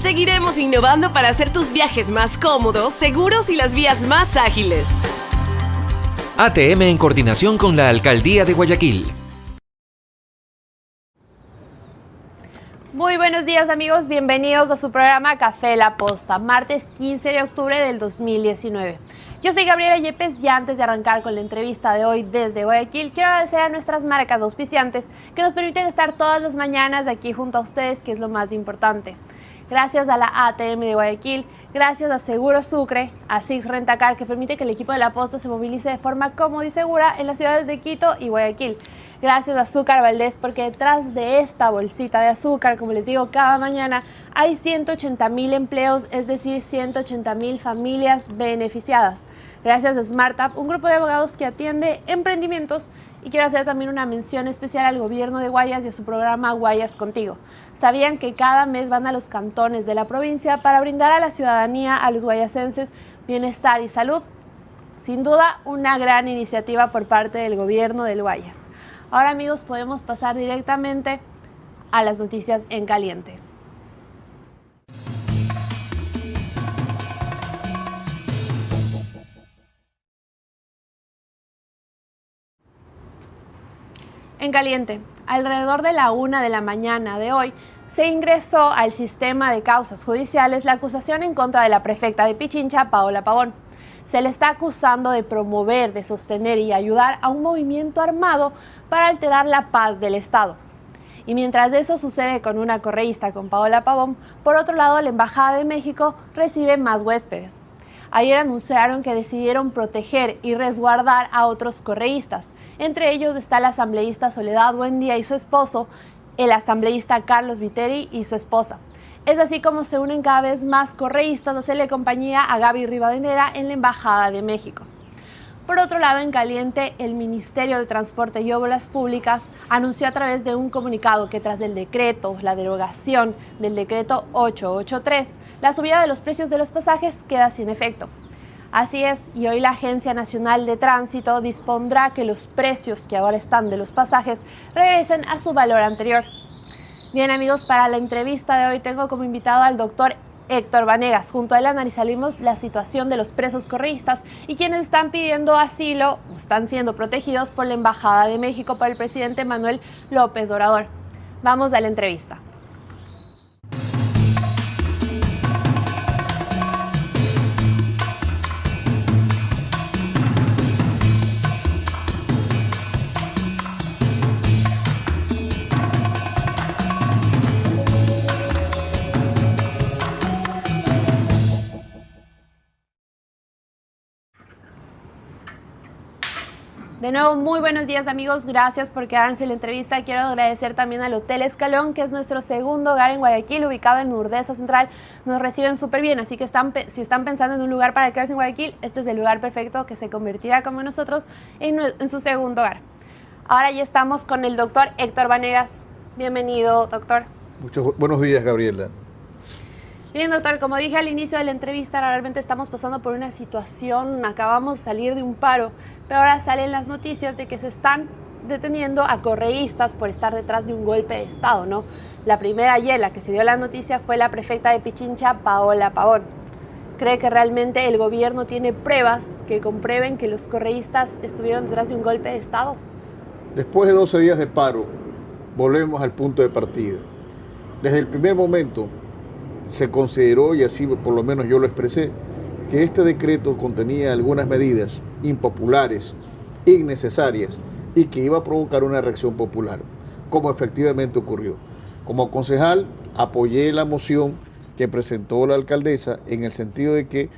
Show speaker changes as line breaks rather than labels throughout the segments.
Seguiremos innovando para hacer tus viajes más cómodos, seguros y las vías más ágiles.
ATM en coordinación con la Alcaldía de Guayaquil.
Muy buenos días amigos, bienvenidos a su programa Café La Posta, martes 15 de octubre del 2019. Yo soy Gabriela Yepes y antes de arrancar con la entrevista de hoy desde Guayaquil, quiero agradecer a nuestras marcas auspiciantes que nos permiten estar todas las mañanas aquí junto a ustedes, que es lo más importante. Gracias a la ATM de Guayaquil, gracias a Seguro Sucre, a Six Rentacar, que permite que el equipo de La Posta se movilice de forma cómoda y segura en las ciudades de Quito y Guayaquil. Gracias a Azúcar Valdés, porque detrás de esta bolsita de azúcar, como les digo cada mañana, hay 180.000 empleos, es decir, 180.000 familias beneficiadas. Gracias a SmartUp, un grupo de abogados que atiende emprendimientos. Y quiero hacer también una mención especial al gobierno de Guayas y a su programa Guayas Contigo. ¿Sabían que cada mes van a los cantones de la provincia para brindar a la ciudadanía, a los guayasenses, bienestar y salud? Sin duda, una gran iniciativa por parte del gobierno del Guayas. Ahora, amigos, podemos pasar directamente a las noticias en caliente. En caliente, alrededor de la 1 de la mañana de hoy, se ingresó al sistema de causas judiciales la acusación en contra de la prefecta de Pichincha, Paola Pavón. Se le está acusando de promover, de sostener y ayudar a un movimiento armado para alterar la paz del Estado. Y mientras eso sucede con una correísta, con Paola Pavón, por otro lado, la Embajada de México recibe más huéspedes. Ayer anunciaron que decidieron proteger y resguardar a otros correístas. Entre ellos está la asambleísta Soledad Buendía y su esposo, el asambleísta Carlos Viteri y su esposa. Es así como se unen cada vez más correístas a hacerle compañía a Gaby Rivadeneira en la Embajada de México. Por otro lado, en caliente, el Ministerio de Transporte y Obras Públicas anunció a través de un comunicado que tras el decreto, la derogación del decreto 883, la subida de los precios de los pasajes queda sin efecto. Así es, y hoy la Agencia Nacional de Tránsito dispondrá que los precios que ahora están de los pasajes regresen a su valor anterior. Bien amigos, para la entrevista de hoy tengo como invitado al doctor Héctor Vanegas. Junto a él analizaremos la situación de los presos correístas y quienes están pidiendo asilo o están siendo protegidos por la Embajada de México por el presidente Manuel López Obrador. Vamos a la entrevista. De nuevo, muy buenos días amigos, gracias por quedarse en la entrevista. Quiero agradecer también al Hotel Escalón, que es nuestro segundo hogar en Guayaquil, ubicado en Urdesa Central. Nos reciben súper bien, así que si están pensando en un lugar para quedarse en Guayaquil, este es el lugar perfecto que se convertirá como nosotros en su segundo hogar. Ahora ya estamos con el doctor Héctor Vanegas. Bienvenido, doctor.
Buenos días, Gabriela.
Bien, doctor, como dije al inicio de la entrevista, realmente estamos pasando por una situación, acabamos de salir de un paro, pero ahora salen las noticias de que se están deteniendo a correístas por estar detrás de un golpe de Estado, ¿no? La primera ayer, la que se dio la noticia, fue la prefecta de Pichincha, Paola Pavón. ¿Cree que realmente el gobierno tiene pruebas que comprueben que los correístas estuvieron detrás de un golpe de Estado?
Después de 12 días de paro, volvemos al punto de partida. Desde el primer momento se consideró, y así por lo menos yo lo expresé, que este decreto contenía algunas medidas impopulares, innecesarias, y que iba a provocar una reacción popular, como efectivamente ocurrió. Como concejal, apoyé la moción que presentó la alcaldesa en el sentido de que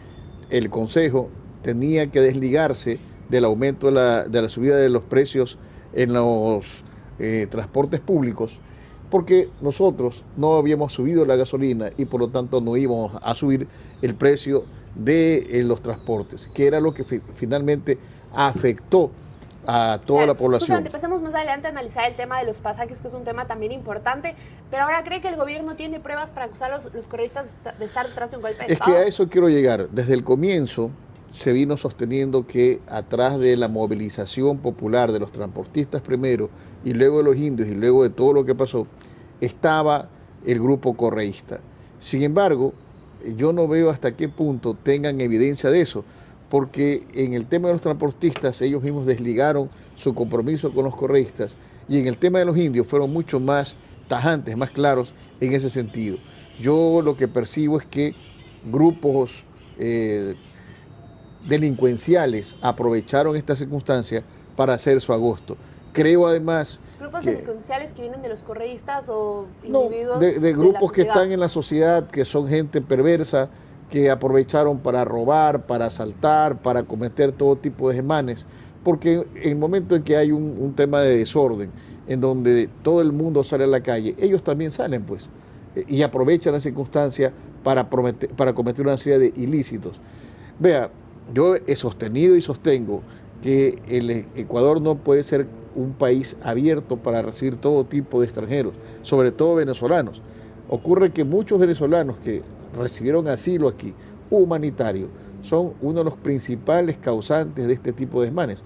el consejo tenía que desligarse del aumento de la subida de los precios en los transportes públicos, porque nosotros no habíamos subido la gasolina y por lo tanto no íbamos a subir el precio de los transportes, que era lo que finalmente afectó a toda la población.
Justamente, pasemos más adelante a analizar el tema de los pasajes, que es un tema también importante, pero ahora ¿cree que el gobierno tiene pruebas para acusar a los correístas de estar detrás de un golpe de Estado?
Es que a eso quiero llegar. Desde el comienzo se vino sosteniendo que atrás de la movilización popular de los transportistas primero y luego de los indios y luego de todo lo que pasó, estaba el grupo correísta, Sin embargo, yo no veo hasta qué punto tengan evidencia de eso, porque en el tema de los transportistas ellos mismos desligaron su compromiso con los correístas, y en el tema de los indios fueron mucho más tajantes, más claros en ese sentido. Yo lo que percibo es que grupos delincuenciales aprovecharon esta circunstancia para hacer su agosto. Creo además
¿Grupos
que,
delincuenciales que vienen de los correístas o
no,
individuos
de grupos
la
que
sociedad?
están en la sociedad, que son gente perversa, que aprovecharon para robar, para asaltar, para cometer todo tipo de desmanes? Porque en el momento en que hay un tema de desorden, en donde todo el mundo sale a la calle, ellos también salen, pues, y aprovechan la circunstancia para cometer una serie de ilícitos. Vea, yo he sostenido y sostengo que el Ecuador no puede ser un país abierto para recibir todo tipo de extranjeros, sobre todo venezolanos. Ocurre que muchos venezolanos que recibieron asilo aquí, humanitario, son uno de los principales causantes de este tipo de desmanes.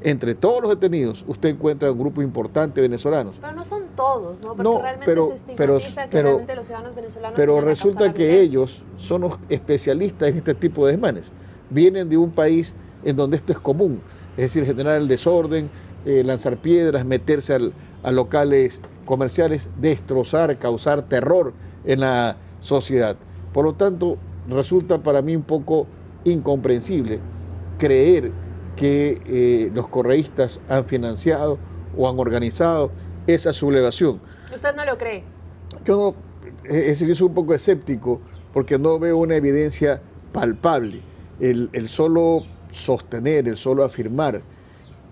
Entre todos los detenidos, usted encuentra un grupo importante de venezolanos.
Pero no son todos, ¿no? Porque
No,
realmente
pero-
se estigmatiza que realmente los ciudadanos venezolanos
Pero
vienen a
resulta
causar
que
violencia.
ellos son los especialistas en este tipo de desmanes. Vienen de un país en donde esto es común, es decir, generar el desorden, lanzar piedras, meterse a locales comerciales, destrozar, causar terror en la sociedad. Por lo tanto, resulta para mí un poco incomprensible creer que los correístas han financiado o han organizado esa sublevación.
¿Usted no lo cree?
Yo no, es decir, yo soy un poco escéptico porque no veo una evidencia palpable. El solo sostener, el solo afirmar,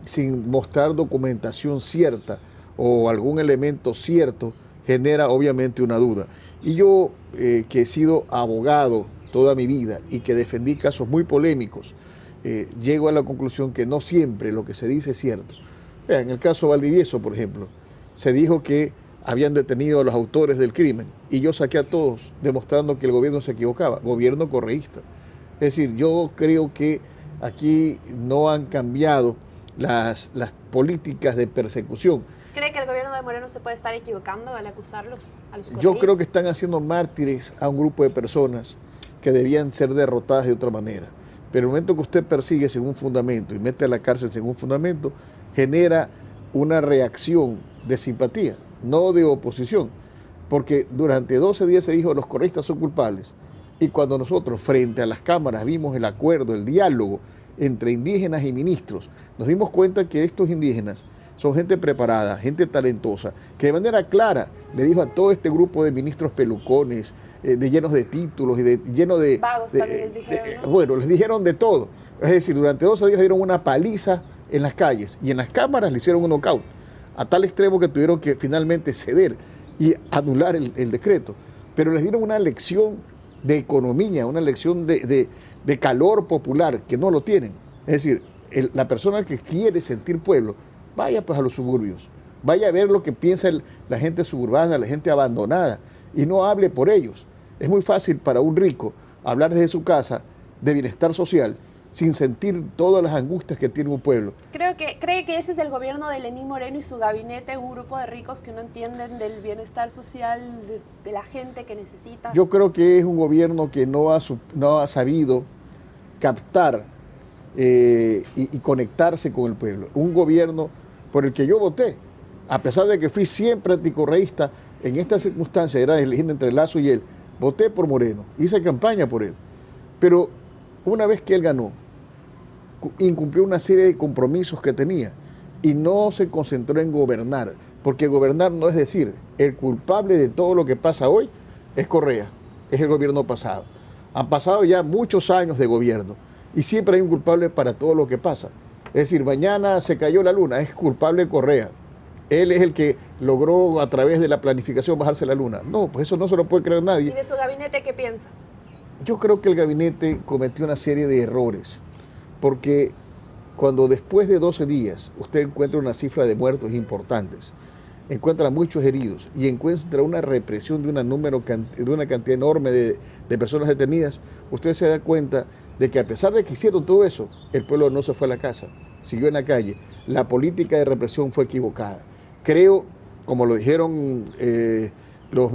sin mostrar documentación cierta o algún elemento cierto, genera obviamente una duda. Y yo, que he sido abogado toda mi vida y que defendí casos muy polémicos, llego a la conclusión que no siempre lo que se dice es cierto. Vean, en el caso Valdivieso, por ejemplo, se dijo que habían detenido a los autores del crimen y yo saqué a todos demostrando que el gobierno se equivocaba, gobierno correísta. Es decir, yo creo que aquí no han cambiado las políticas de persecución.
¿Cree que el gobierno de Moreno se puede estar equivocando al acusarlos a los
Yo
correístas?
creo que están haciendo mártires a un grupo de personas que debían ser derrotadas de otra manera. Pero el momento que usted persigue sin un fundamento y mete a la cárcel sin un fundamento, genera una reacción de simpatía, no de oposición. Porque durante 12 días se dijo los correístas son culpables. Y cuando nosotros frente a las cámaras vimos el acuerdo, el diálogo entre indígenas y ministros, nos dimos cuenta que estos indígenas son gente preparada, gente talentosa, que de manera clara le dijo a todo este grupo de ministros pelucones, llenos de títulos y llenos de...
Vagos también les dijeron, ¿no?
Bueno, les dijeron de todo. Es decir, durante 12 días dieron una paliza en las calles y en las cámaras le hicieron un knockout, a tal extremo que tuvieron que finalmente ceder y anular el decreto. Pero les dieron una lección de economía, una lección de calor popular, que no lo tienen. Es decir, la persona que quiere sentir pueblo, vaya pues a los suburbios, vaya a ver lo que piensa la gente suburbana, la gente abandonada, y no hable por ellos. Es muy fácil para un rico hablar desde su casa de bienestar social sin sentir todas las angustias que tiene un pueblo.
¿Cree que ese es el gobierno de Lenín Moreno y su gabinete, un grupo de ricos que no entienden del bienestar social de la gente que necesita?
Yo creo que es un gobierno que no ha sabido captar y conectarse con el pueblo. Un gobierno por el que yo voté, a pesar de que fui siempre anticorreísta, en esta circunstancia era elegir entre Lazo y él, voté por Moreno, hice campaña por él. Pero una vez que él ganó, incumplió una serie de compromisos que tenía y no se concentró en gobernar, porque gobernar no es decir, el culpable de todo lo que pasa hoy es Correa, es el gobierno pasado. Han pasado ya muchos años de gobierno y siempre hay un culpable para todo lo que pasa. Es decir, mañana se cayó la luna, es culpable Correa. Él es el que logró a través de la planificación bajarse la luna. No, pues eso no se lo puede creer nadie.
¿Y de su gabinete qué piensa?
Yo creo que el gabinete cometió una serie de errores, porque cuando después de 12 días usted encuentra una cifra de muertos importantes, encuentra muchos heridos y encuentra una represión de una cantidad enorme de personas detenidas, usted se da cuenta de que a pesar de que hicieron todo eso, el pueblo no se fue a la casa, siguió en la calle. La política de represión fue equivocada. Creo, como lo dijeron los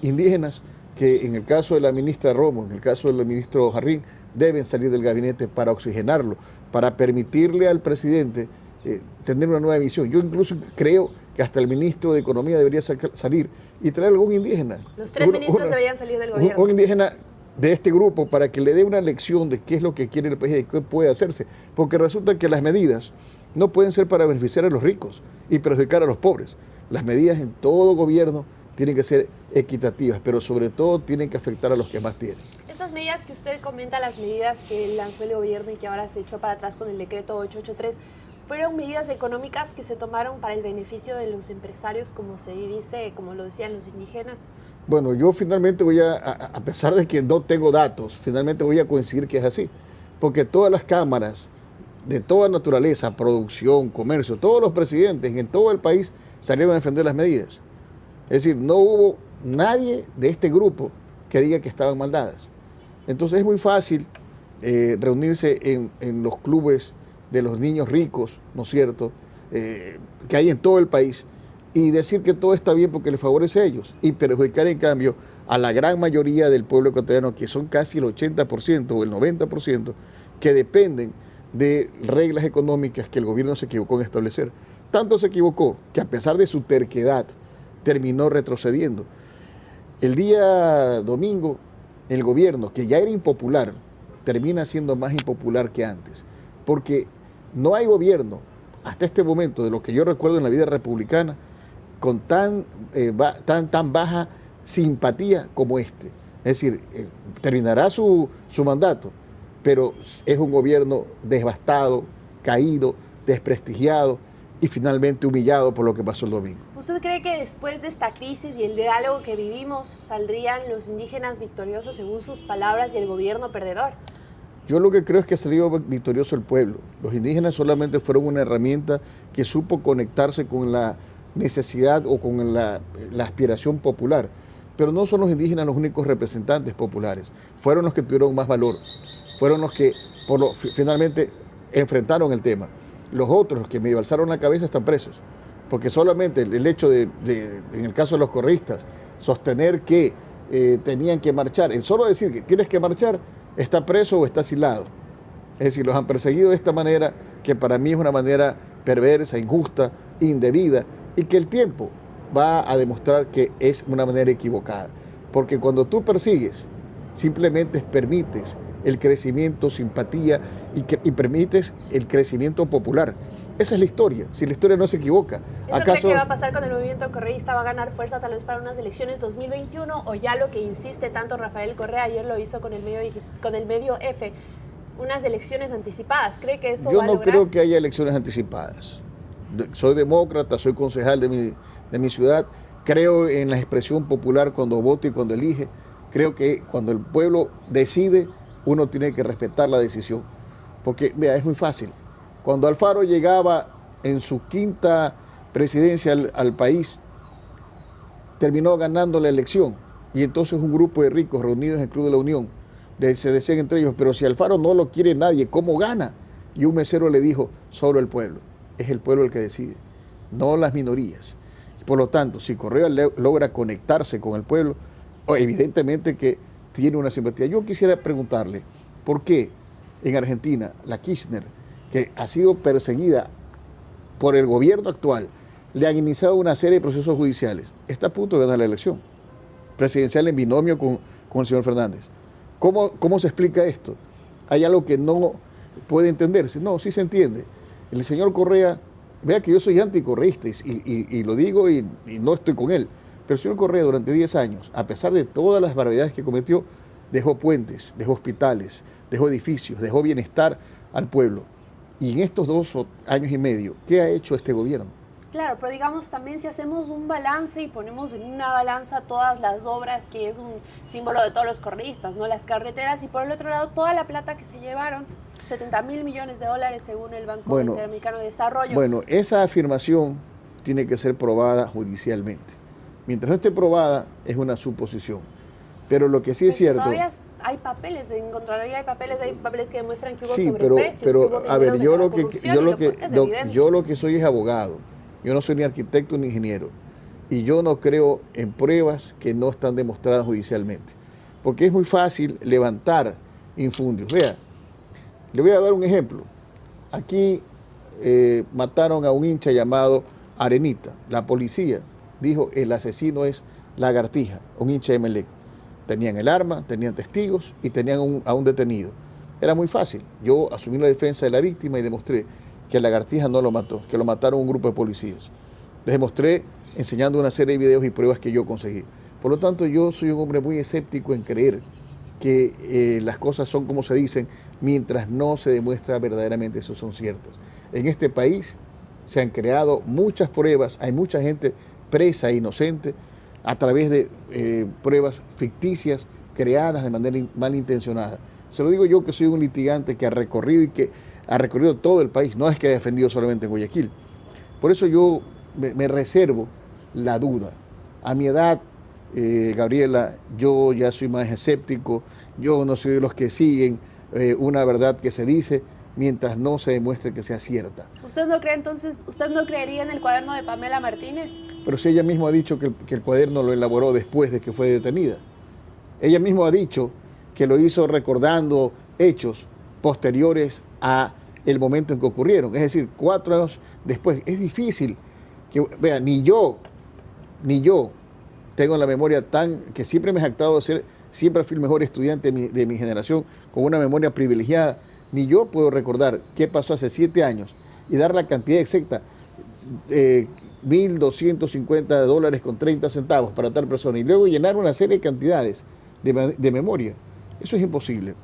indígenas, que en el caso de la ministra Romo, en el caso del ministro Jarrín, deben salir del gabinete para oxigenarlo, para permitirle al presidente tener una nueva visión. Yo incluso creo que hasta el ministro de Economía debería salir y traer algún indígena.
Los tres ministros deberían salir del gobierno.
Un indígena de este grupo para que le dé una lección de qué es lo que quiere el país y qué puede hacerse. Porque resulta que las medidas no pueden ser para beneficiar a los ricos y perjudicar a los pobres. Las medidas en todo gobierno tienen que ser equitativas, pero sobre todo tienen que afectar a los que más tienen.
Estas medidas que usted comenta, las medidas que lanzó el gobierno y que ahora se echó para atrás con el decreto 883, fueron medidas económicas que se tomaron para el beneficio de los empresarios, como se dice, como lo decían los indígenas.
Bueno, yo finalmente a pesar de que no tengo datos, finalmente voy a coincidir que es así, porque todas las cámaras de toda naturaleza, producción, comercio, todos los presidentes en todo el país salieron a defender las medidas. Es decir, no hubo nadie de este grupo que diga que estaban mal dadas. Entonces es muy fácil reunirse en los clubes de los niños ricos, ¿no es cierto?, que hay en todo el país, y decir que todo está bien porque les favorece a ellos, y perjudicar en cambio a la gran mayoría del pueblo ecuatoriano, que son casi el 80% o el 90%, que dependen de reglas económicas que el gobierno se equivocó en establecer. Tanto se equivocó que a pesar de su terquedad, terminó retrocediendo. El día domingo, el gobierno, que ya era impopular, termina siendo más impopular que antes, porque no hay gobierno, hasta este momento, de lo que yo recuerdo en la vida republicana, con tan baja simpatía como este. Es decir, terminará su mandato, pero es un gobierno devastado, caído, desprestigiado y finalmente humillado por lo que pasó el domingo.
¿Usted cree que después de esta crisis y el diálogo que vivimos saldrían los indígenas victoriosos según sus palabras y el gobierno perdedor?
Yo lo que creo es que ha salido victorioso el pueblo. Los indígenas solamente fueron una herramienta que supo conectarse con la necesidad o con la aspiración popular. Pero no son los indígenas los únicos representantes populares. Fueron los que tuvieron más valor. Fueron los que finalmente enfrentaron el tema. Los otros, los que medio alzaron la cabeza, están presos. Porque solamente el hecho en el caso de los correístas, sostener que tenían que marchar, el solo decir que tienes que marchar, está preso o está asilado. Es decir, los han perseguido de esta manera, que para mí es una manera perversa, injusta, indebida, y que el tiempo va a demostrar que es una manera equivocada. Porque cuando tú persigues, simplemente permites el crecimiento, simpatía y permites el crecimiento popular. Esa es la historia, si la historia no se equivoca.
¿Eso cree que va a pasar con el movimiento correísta? ¿Va a ganar fuerza tal vez para unas elecciones 2021? ¿O ya lo que insiste tanto Rafael Correa, ayer lo hizo con el medio F, unas elecciones anticipadas? ¿Cree que eso va a lograr?
Yo no creo que haya elecciones anticipadas. Soy demócrata, soy concejal de mi ciudad, creo en la expresión popular cuando vota y cuando elige. Creo que cuando el pueblo decide, uno tiene que respetar la decisión. Porque, vea, es muy fácil. Cuando Alfaro llegaba en su quinta presidencia al país, terminó ganando la elección. Y entonces un grupo de ricos reunidos en el Club de la Unión se decían entre ellos, pero si Alfaro no lo quiere nadie, ¿cómo gana? Y un mesero le dijo, solo el pueblo. Es el pueblo el que decide, no las minorías. Por lo tanto, si Correa logra conectarse con el pueblo, evidentemente que tiene una simpatía. Yo quisiera preguntarle, ¿por qué en Argentina la Kirchner, que ha sido perseguida por el gobierno actual, le han iniciado una serie de procesos judiciales? Está a punto de ganar la elección presidencial en binomio con el señor Fernández. ¿Cómo se explica esto? ¿Hay algo que no puede entenderse? No, sí se entiende. El señor Correa, vea que yo soy anticorreísta y lo digo y no estoy con él, pero el señor Correa durante 10 años, a pesar de todas las barbaridades que cometió, dejó puentes, dejó hospitales, dejó edificios, dejó bienestar al pueblo. Y en estos 2 años y medio, ¿qué ha hecho este gobierno?
Claro, pero digamos también si hacemos un balance y ponemos en una balanza todas las obras, que es un símbolo de todos los correístas, ¿no? Las carreteras, y por el otro lado toda la plata que se llevaron, 70.000 millones de dólares según el Banco Interamericano de Desarrollo. Bueno,
esa afirmación tiene que ser probada judicialmente. Mientras no esté probada, es una suposición. Pero lo que sí es cierto...
Todavía hay papeles, en Contraloría hay papeles que demuestran que hubo
sí,
sobreprecios,
pero a ver, yo lo que soy es abogado. Yo no soy ni arquitecto ni ingeniero. y yo no creo en pruebas que no están demostradas judicialmente, porque es muy fácil levantar infundios. Vea, le voy a dar un ejemplo. Aquí mataron a un hincha llamado Arenita. La policía dijo el asesino es Lagartija, un hincha de Emelec. Tenían el arma, tenían testigos y tenían a un detenido. Era muy fácil. Yo asumí la defensa de la víctima y demostré que Lagartija no lo mató, que lo mataron un grupo de policías. Les demostré enseñando una serie de videos y pruebas que yo conseguí. Por lo tanto, yo soy un hombre muy escéptico en creer que las cosas son como se dicen mientras no se demuestra verdaderamente eso son ciertas. En este país se han creado muchas pruebas, hay mucha gente presa e inocente a través de pruebas ficticias creadas de manera malintencionada. Se lo digo yo, que soy un litigante que ha recorrido y que ha recorrido todo el país, no es que haya defendido solamente en Guayaquil. Por eso yo me reservo la duda. A mi edad, Gabriela, yo ya soy más escéptico, yo no soy de los que siguen una verdad que se dice mientras no se demuestre que sea cierta.
¿Usted no cree entonces, usted no creería en el cuaderno de Pamela Martínez?
Pero si ella misma ha dicho que el cuaderno lo elaboró después de que fue detenida. Ella misma ha dicho que lo hizo recordando hechos posteriores a el momento en que ocurrieron, es decir, 4 años después. Es difícil que, vea, ni yo tengo la memoria tan, que siempre me he jactado de ser, siempre fui el mejor estudiante de mi generación, con una memoria privilegiada, ni yo puedo recordar qué pasó hace 7 años y dar la cantidad exacta, $1,250 con 30 centavos para tal persona, y luego llenar una serie de cantidades de memoria. Eso es imposible.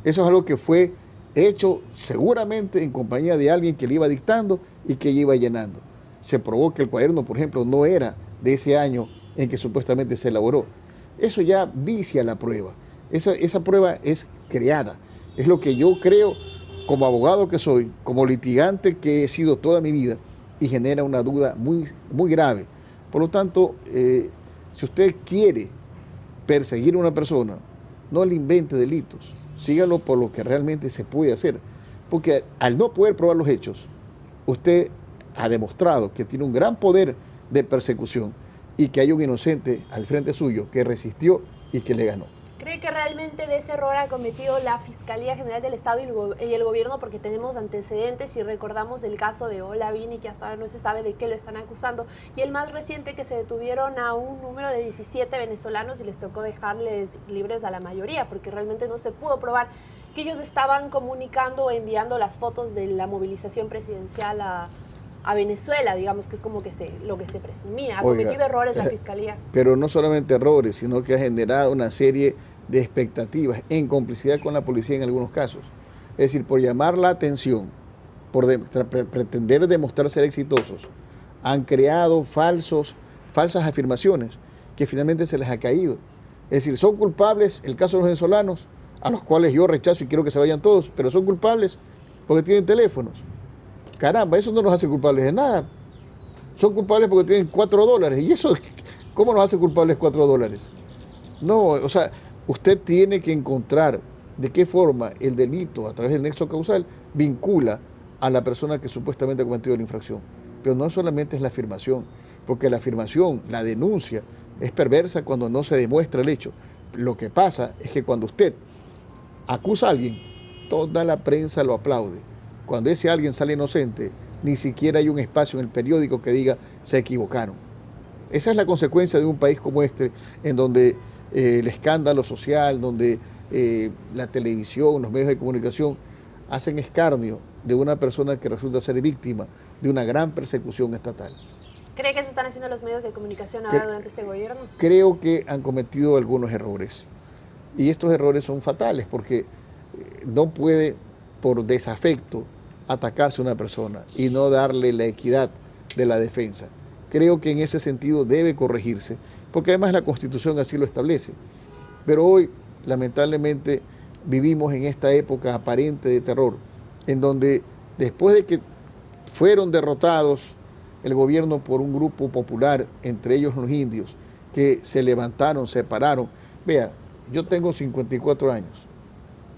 Eso es algo que fue hecho seguramente en compañía de alguien que le iba dictando y que iba llenando. Se probó que el cuaderno, por ejemplo, no era de ese año en que supuestamente se elaboró. Eso ya vicia la prueba. Esa prueba es creada. Es lo que yo creo como abogado que soy, como litigante que he sido toda mi vida, y genera una duda muy, muy grave. Por lo tanto, si usted quiere perseguir a una persona, no le invente delitos, sígalo por lo que realmente se puede hacer. Porque al no poder probar los hechos, usted ha demostrado que tiene un gran poder de persecución y que hay un inocente al frente suyo que resistió y que le ganó.
¿Cree que realmente de ese error ha cometido la Fiscalía General del Estado y el gobierno? Porque tenemos antecedentes y recordamos el caso de Olavini, que hasta ahora no se sabe de qué lo están acusando, y el más reciente, que se detuvieron a un número de 17 venezolanos y les tocó dejarles libres a la mayoría, porque realmente no se pudo probar que ellos estaban comunicando o enviando las fotos de la movilización presidencial a Venezuela, digamos, que es como que lo que se presumía. Ha cometido errores la Fiscalía.
Pero no solamente errores, sino que ha generado una serie de expectativas en complicidad con la policía en algunos casos. Es decir, por llamar la atención, por pretender demostrar ser exitosos, han creado falsas afirmaciones que finalmente se les ha caído. Es decir, son culpables, el caso de los venezolanos, a los cuales yo rechazo y quiero que se vayan todos, pero son culpables porque tienen teléfonos. Caramba, eso no nos hace culpables de nada. Son culpables porque tienen $4. ¿Y eso cómo nos hace culpables $4? No, o sea, usted tiene que encontrar de qué forma el delito, a través del nexo causal, vincula a la persona que supuestamente ha cometido la infracción. Pero no solamente es la afirmación, porque la afirmación, la denuncia, es perversa cuando no se demuestra el hecho. Lo que pasa es que cuando usted acusa a alguien, toda la prensa lo aplaude. Cuando ese alguien sale inocente, ni siquiera hay un espacio en el periódico que diga se equivocaron. Esa es la consecuencia de un país como este, en donde el escándalo social, donde la televisión, los medios de comunicación hacen escarnio de una persona que resulta ser víctima de una gran persecución estatal.
¿Cree que se están haciendo los medios de comunicación ahora durante este gobierno?
Creo que han cometido algunos errores. Y estos errores son fatales porque no puede, por desafecto, atacarse a una persona y no darle la equidad de la defensa. Creo que en ese sentido debe corregirse, porque además la Constitución así lo establece. Pero hoy, lamentablemente, vivimos en esta época aparente de terror, en donde después de que fueron derrotados el gobierno por un grupo popular, entre ellos los indios, que se levantaron, se pararon. Vea, yo tengo 54 años.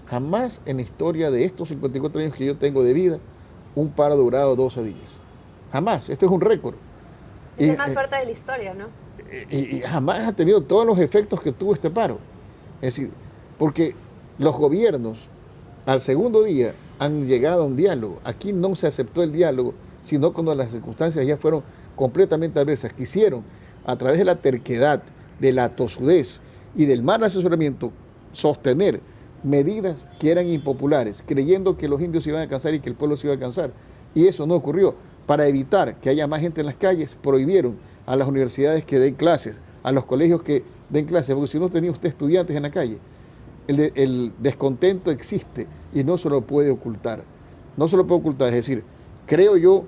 Jamás en la historia de estos 54 años que yo tengo de vida, un paro ha durado 12 días. Jamás. Este es un récord.
Es el más fuerte de la historia, ¿no?
Y jamás ha tenido todos los efectos que tuvo este paro. Es decir, porque los gobiernos al segundo día han llegado a un diálogo. Aquí no se aceptó el diálogo, sino cuando las circunstancias ya fueron completamente adversas. Quisieron, a través de la terquedad, de la tosudez y del mal asesoramiento, sostener medidas que eran impopulares, creyendo que los indios se iban a cansar y que el pueblo se iba a cansar. Y eso no ocurrió. Para evitar que haya más gente en las calles, prohibieron a las universidades que den clases, a los colegios que den clases, porque si no tenía usted estudiantes en la calle. El descontento existe y no se lo puede ocultar. No se lo puede ocultar. Es decir, creo yo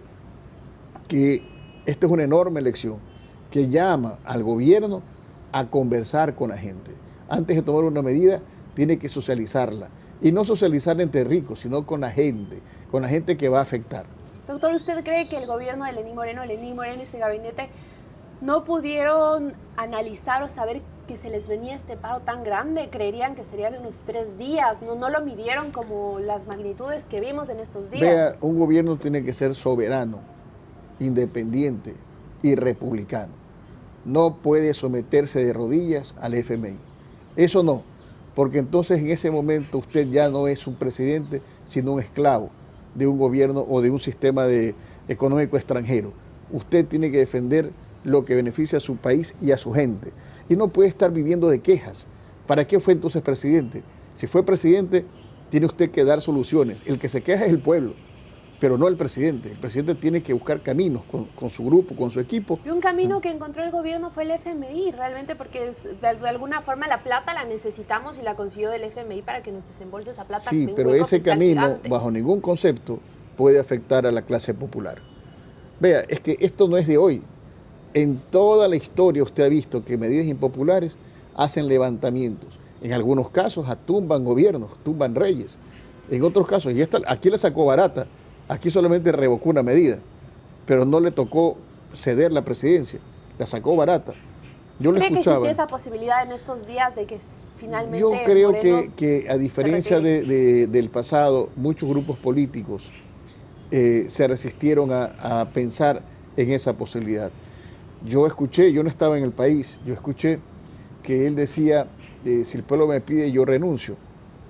que esta es una enorme lección que llama al gobierno a conversar con la gente. Antes de tomar una medida, tiene que socializarla. Y no socializarla entre ricos, sino con la gente que va a afectar.
Doctor, ¿usted cree que el gobierno de Lenín Moreno y su gabinete no pudieron analizar o saber que se les venía este paro tan grande? Creerían que serían unos 3 días, no lo midieron como las magnitudes que vimos en estos días.
Vea, un gobierno tiene que ser soberano, independiente y republicano. No puede someterse de rodillas al FMI. Eso no, porque entonces en ese momento usted ya no es un presidente, sino un esclavo de un gobierno o de un sistema económico extranjero. Usted tiene que defender lo que beneficia a su país y a su gente. Y no puede estar viviendo de quejas. ¿Para qué fue entonces presidente? Si fue presidente, tiene usted que dar soluciones. El que se queja es el pueblo, pero no el presidente. El presidente tiene que buscar caminos con su grupo, con su equipo.
Y un camino que encontró el gobierno fue el FMI, realmente, porque de alguna forma la plata la necesitamos y la consiguió del FMI para que nos desembolse esa plata.
Sí, pero ese camino,
gigante,
bajo ningún concepto, puede afectar a la clase popular. Vea, es que esto no es de hoy. En toda la historia usted ha visto que medidas impopulares hacen levantamientos. En algunos casos tumban gobiernos, tumban reyes. En otros casos, y aquí la sacó barata, aquí solamente revocó una medida, pero no le tocó ceder la presidencia, la sacó barata. Yo le escuchaba.
¿Cree que existía esa posibilidad en estos días de que finalmente
Yo creo
Moreno
que a diferencia del pasado, muchos grupos políticos se resistieron a pensar en esa posibilidad. Yo no estaba en el país, yo escuché que él decía, si el pueblo me pide, yo renuncio.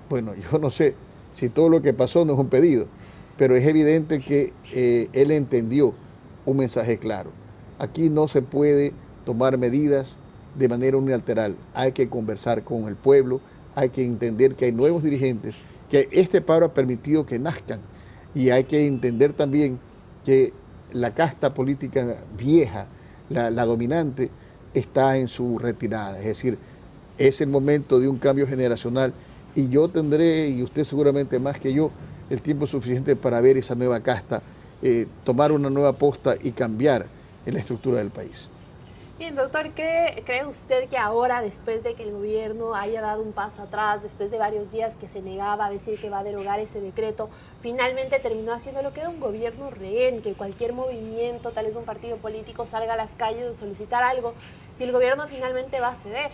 Bueno, yo no sé si todo lo que pasó no es un pedido, pero es evidente que él entendió un mensaje claro. Aquí no se puede tomar medidas de manera unilateral, hay que conversar con el pueblo, hay que entender que hay nuevos dirigentes, que este paro ha permitido que nazcan, y hay que entender también que la casta política vieja, la dominante, está en su retirada. Es decir, es el momento de un cambio generacional y yo tendré, y usted seguramente más que yo, el tiempo suficiente para ver esa nueva casta, tomar una nueva posta y cambiar en la estructura del país.
Bien, doctor, ¿cree usted que ahora, después de que el gobierno haya dado un paso atrás, después de varios días que se negaba a decir que va a derogar ese decreto, finalmente terminó haciendo lo que era un gobierno rehén, que cualquier movimiento, tal vez un partido político, salga a las calles a solicitar algo y el gobierno finalmente va a ceder?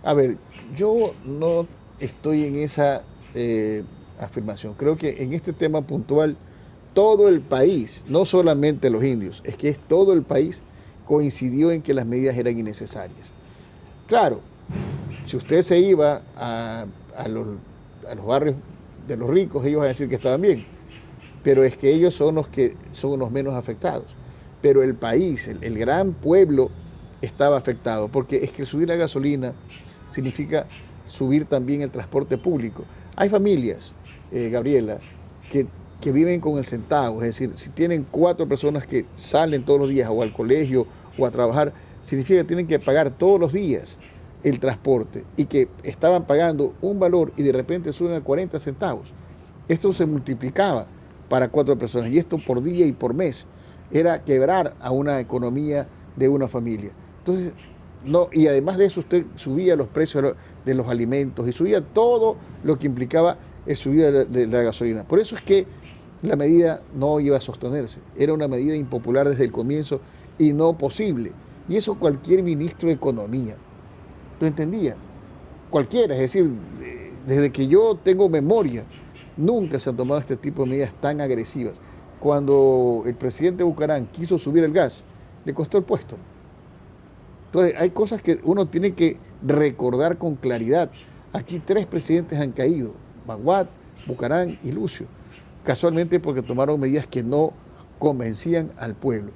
A ver, yo no estoy en esa afirmación. Creo que en este tema puntual, todo el país, no solamente los indios, es que es todo el país, coincidió en que las medidas eran innecesarias. Claro, si usted se iba a los barrios de los ricos, ellos van a decir que estaban bien, pero es que ellos son los menos afectados. Pero el país, el gran pueblo, estaba afectado, porque es que subir la gasolina significa subir también el transporte público. Hay familias, Gabriela, que viven con el centavo, es decir, si tienen 4 personas que salen todos los días o al colegio o a trabajar, significa que tienen que pagar todos los días el transporte y que estaban pagando un valor y de repente suben a 40 centavos. Esto se multiplicaba para 4 personas y esto por día y por mes era quebrar a una economía de una familia. Entonces, no, y además de eso usted subía los precios de los alimentos y subía todo lo que implicaba el subida de la gasolina. Por eso es que la medida no iba a sostenerse. Era una medida impopular desde el comienzo y no posible. Y eso cualquier ministro de Economía lo entendía. Cualquiera, es decir, desde que yo tengo memoria, nunca se han tomado este tipo de medidas tan agresivas. Cuando el presidente Bucarán quiso subir el gas le costó el puesto. Entonces, hay cosas que uno tiene que recordar con claridad. Aquí 3 presidentes han caído, Maguad, Bucaram y Lucio, casualmente porque tomaron medidas que no convencían al pueblo.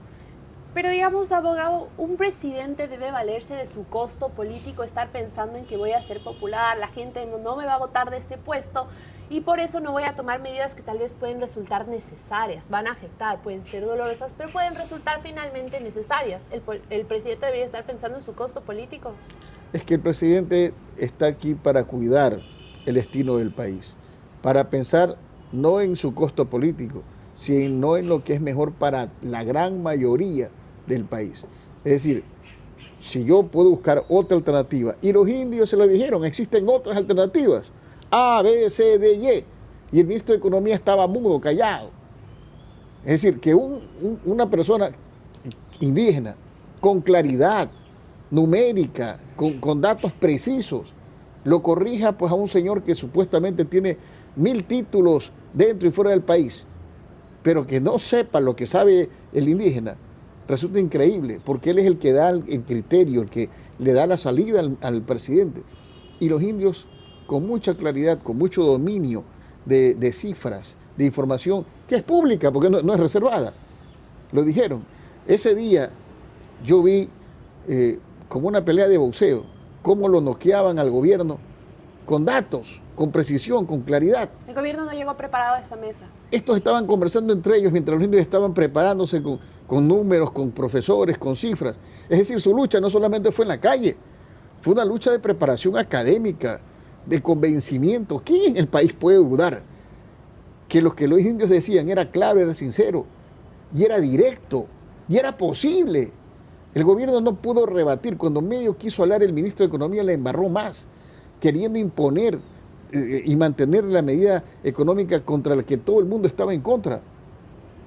Pero digamos, abogado, un presidente debe valerse de su costo político, estar pensando en que voy a ser popular, la gente no me va a votar de este puesto y por eso no voy a tomar medidas que tal vez pueden resultar necesarias, van a afectar, pueden ser dolorosas, pero pueden resultar finalmente necesarias. ¿El presidente debería estar pensando en su costo político?
Es que el presidente está aquí para cuidar el destino del país, para pensar no en su costo político, sino en lo que es mejor para la gran mayoría del país. Es decir, si yo puedo buscar otra alternativa, y los indios se lo dijeron, existen otras alternativas, A, B, C, D, Y, y el ministro de Economía estaba mudo, callado. Es decir, que una persona indígena, con claridad numérica, con datos precisos, lo corrija pues a un señor que supuestamente tiene 1000 títulos dentro y fuera del país, pero que no sepa lo que sabe el indígena, resulta increíble, porque él es el que da el criterio, el que le da la salida al presidente. Y los indios, con mucha claridad, con mucho dominio de cifras, de información, que es pública, porque no es reservada, lo dijeron. Ese día yo vi como una pelea de boxeo, cómo lo noqueaban al gobierno con datos, con precisión, con claridad.
El gobierno no llegó preparado a esa mesa.
Estos estaban conversando entre ellos mientras los indios estaban preparándose con números, con profesores, con cifras. Es decir, su lucha no solamente fue en la calle, fue una lucha de preparación académica, de convencimiento. ¿Quién en el país puede dudar que lo que los indios decían era claro, era sincero, y era directo, y era posible? El gobierno no pudo rebatir. Cuando medio quiso hablar, el ministro de Economía le embarró más, queriendo imponer y mantener la medida económica contra la que todo el mundo estaba en contra.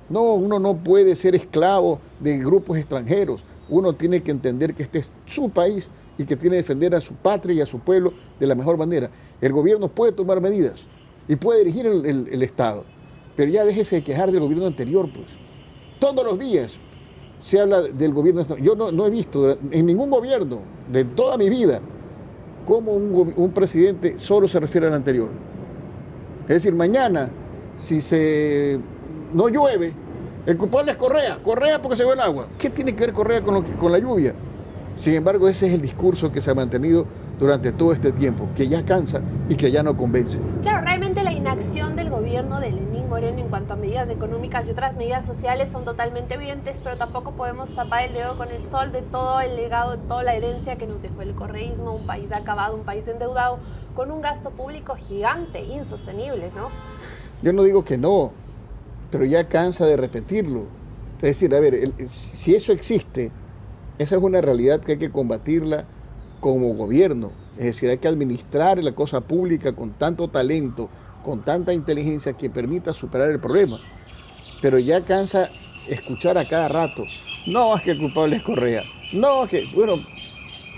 No, uno no puede ser esclavo de grupos extranjeros. Uno tiene que entender que este es su país y que tiene que defender a su patria y a su pueblo de la mejor manera. El gobierno puede tomar medidas y puede dirigir el Estado, pero ya déjese de quejar del gobierno anterior, pues. Todos los días se habla del gobierno extranjero. Yo no he visto en ningún gobierno de toda mi vida cómo un presidente solo se refiere al anterior. Es decir, mañana, si no llueve, el culpable es Correa. Correa porque se ve el agua. ¿Qué tiene que ver Correa con la lluvia? Sin embargo, ese es el discurso que se ha mantenido durante todo este tiempo, que ya cansa y que ya no convence.
Claro, realmente la inacción del gobierno de Lenín Moreno en cuanto a medidas económicas y otras medidas sociales son totalmente evidentes, pero tampoco podemos tapar el dedo con el sol de todo el legado, de toda la herencia que nos dejó el correísmo, un país acabado, un país endeudado, con un gasto público gigante, insostenible, ¿no?
Yo no digo que no, pero ya cansa de repetirlo. Es decir, a ver, si eso existe, esa es una realidad que hay que combatirla como gobierno. Es decir, hay que administrar la cosa pública con tanto talento, con tanta inteligencia que permita superar el problema. Pero ya cansa escuchar a cada rato, no, es que el culpable es Correa, no, es que, bueno,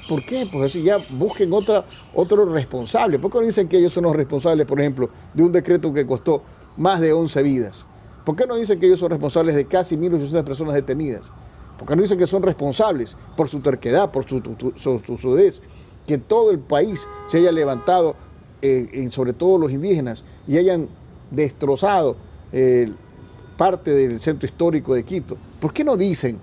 ¿por qué? Pues así ya busquen otro responsable. ¿Por qué no dicen que ellos son los responsables, por ejemplo, de un decreto que costó más de 11 vidas? ¿Por qué no dicen que ellos son responsables de casi 1.800 personas detenidas? ¿Por qué no dicen que son responsables por su terquedad, por su sudez? Que todo el país se haya levantado, sobre todo los indígenas, y hayan destrozado parte del centro histórico de Quito. ¿Por qué no dicen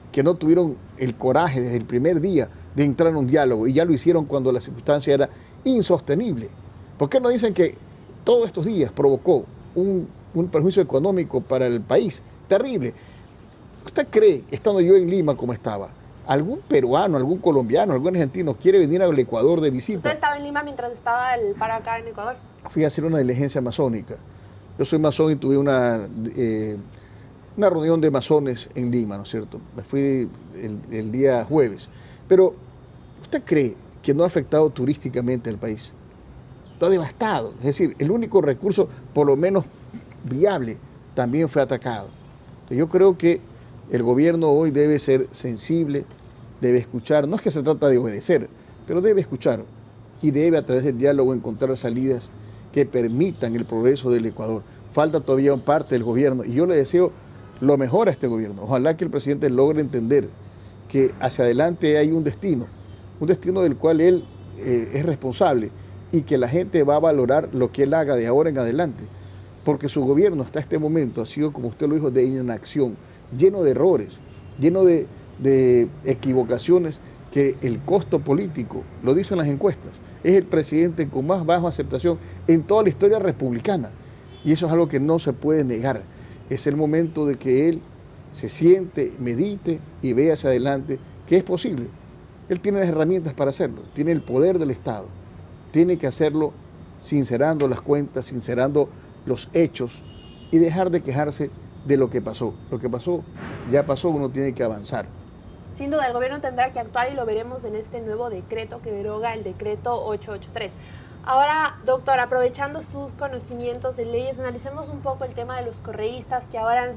que no tuvieron el coraje desde el primer día de entrar en un diálogo y ya lo hicieron cuando la circunstancia era insostenible? ¿Por qué no dicen que todos estos días provocó un perjuicio económico para el país terrible? ¿Usted cree, estando yo en Lima como estaba, algún peruano, algún colombiano, algún argentino quiere venir al Ecuador de visita?
¿Usted estaba en Lima mientras estaba el paro acá en Ecuador?
Fui a hacer una diligencia masónica. Yo soy masón y tuve una reunión de masones en Lima, ¿no es cierto? Me fui el día jueves. Pero, ¿usted cree que no ha afectado turísticamente al país? Lo ha devastado. Es decir, el único recurso, por lo menos viable, también fue atacado. Yo creo que el gobierno hoy debe ser sensible, debe escuchar. No es que se trata de obedecer, pero debe escuchar y debe a través del diálogo encontrar salidas que permitan el progreso del Ecuador. Falta todavía parte del gobierno y yo le deseo lo mejor a este gobierno. Ojalá que el presidente logre entender que hacia adelante hay un destino del cual él es responsable y que la gente va a valorar lo que él haga de ahora en adelante, porque su gobierno hasta este momento ha sido, como usted lo dijo, de inacción, lleno de errores, lleno de equivocaciones, que el costo político, lo dicen las encuestas, es el presidente con más baja aceptación en toda la historia republicana, y eso es algo que no se puede negar. Es el momento de que él se siente, medite y vea hacia adelante que es posible. Él tiene las herramientas para hacerlo, tiene el poder del Estado, tiene que hacerlo sincerando las cuentas, sincerando los hechos y dejar de quejarse de lo que pasó. Lo que pasó, ya pasó, uno tiene que avanzar.
Sin duda, el gobierno tendrá que actuar y lo veremos en este nuevo decreto que deroga el decreto 883. Ahora, doctor, aprovechando sus conocimientos en leyes, analicemos un poco el tema de los correístas, que ahora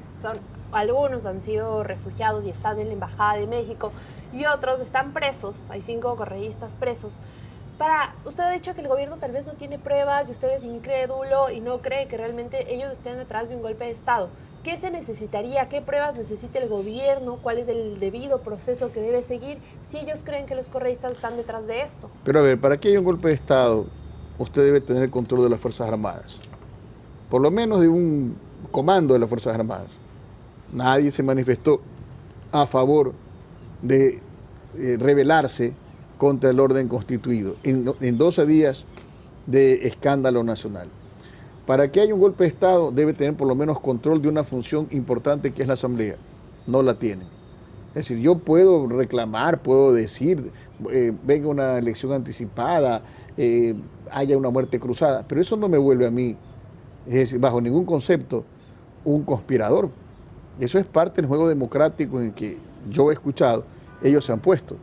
algunos han sido refugiados y están en la Embajada de México y otros están presos. Hay 5 correístas presos. Usted ha dicho que el gobierno tal vez no tiene pruebas y usted es incrédulo y no cree que realmente ellos estén detrás de un golpe de Estado. ¿Qué se necesitaría? ¿Qué pruebas necesita el gobierno? ¿Cuál es el debido proceso que debe seguir si ellos creen que los correístas están detrás de esto?
Pero a ver, para que haya un golpe de Estado, usted debe tener el control de las Fuerzas Armadas, por lo menos de un comando de las Fuerzas Armadas. Nadie se manifestó a favor de rebelarse contra el orden constituido en 12 días de escándalo nacional. Para que haya un golpe de Estado debe tener por lo menos control de una función importante que es la Asamblea. No la tienen. Es decir, yo puedo reclamar, puedo decir, venga una elección anticipada, haya una muerte cruzada, pero eso no me vuelve a mí, es decir, bajo ningún concepto, un conspirador. Eso es parte del juego democrático en el que yo he escuchado, ellos se han puesto.